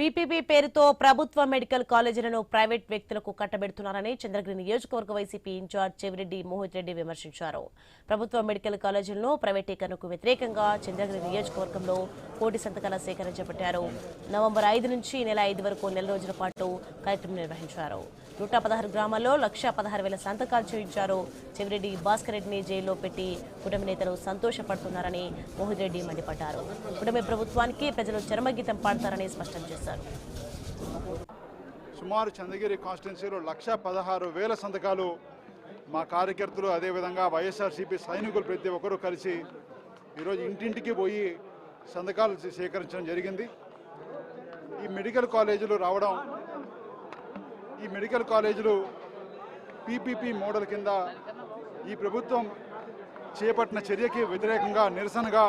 PPP పేరుతో ప్రభుత్వ medical కాలేజీలను private వ్యక్తులకు కట్టబెడుతున్నారని చంద్రగిరి నియోజకవర్గ వైసీపీ ఇన్ఛార్జ్ చెవిరెడ్డి మోహిత్ రెడ్డి విమర్శించారు. ప్రభుత్వ మెడికల్ కాలేజీలను ప్రైవేటీకరణకు వ్యతిరేకంగా చంద్రగిరి నియోజకవర్గంలో కోటి సంతకాల సేకరణ చేపట్టారు. నవంబర్ 5 నుంచి ఈ నెల 5 వరకు నెల రోజుల పాటు కార్యక్రమం నిర్వహించారు. 116 గ్రామాల్లో 1,16,000 సంతకాలు చేయించారు. చెవిరెడ్డి భాస్కర్ రెడ్డిని జైల్లో పెట్టి కుటుంబ నేతలు సంతోషపడుతున్నారని మోహిత్ రెడ్డి మండిపడ్డారు. కుటుంబ ప్రభుత్వానికి ప్రజలు చరమగీతం పాడతారని స్పష్టం చేశారు. సుమారు చంద్రగిరి కాన్స్టిట్యున్సీలో 1,16,000 సంతకాలు మా కార్యకర్తలు అదేవిధంగా వైఎస్ఆర్సీపీ సైనికులు ప్రతి ఒక్కరూ కలిసి ఈరోజు ఇంటింటికి పోయి సంతకాలు సేకరించడం జరిగింది. ఈ మెడికల్ కాలేజీలు రావడం, ఈ మెడికల్ కాలేజీలు పీపీపీ మోడల్ కింద ఈ ప్రభుత్వం చేపట్టిన చర్యకి వ్యతిరేకంగా నిరసనగా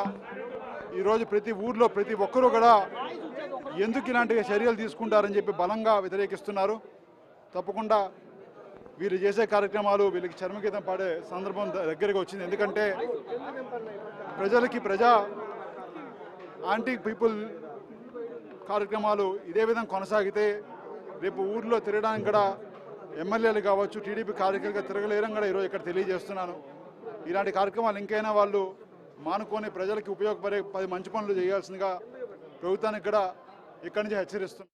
ఈరోజు ప్రతి ఊర్లో ప్రతి ఒక్కరూ కూడా ఎందుకు ఇలాంటి చర్యలు తీసుకుంటారని చెప్పి బలంగా వ్యతిరేకిస్తున్నారు. తప్పకుండా వీరు చేసే కార్యక్రమాలు వీళ్ళకి చర్మగీతం పాడే సందర్భం దగ్గరికి వచ్చింది. ఎందుకంటే ప్రజా యాంటీ పీపుల్ కార్యక్రమాలు ఇదే విధంగా కొనసాగితే రేపు ఊర్లో తిరగడానికి కూడా ఎమ్మెల్యేలు కావచ్చు, టీడీపీ కార్యకర్తగా తిరగలేరని కూడా ఈరోజు ఇక్కడ తెలియజేస్తున్నాను. ఇలాంటి కార్యక్రమాలు ఇంకైనా వాళ్ళు మానుకొని ప్రజలకి ఉపయోగపడే 10 మంచి పనులు చేయాల్సిందిగా ప్రభుత్వానికి కూడా ఇక్కడి నుంచి హెచ్చరిస్తున్నాను.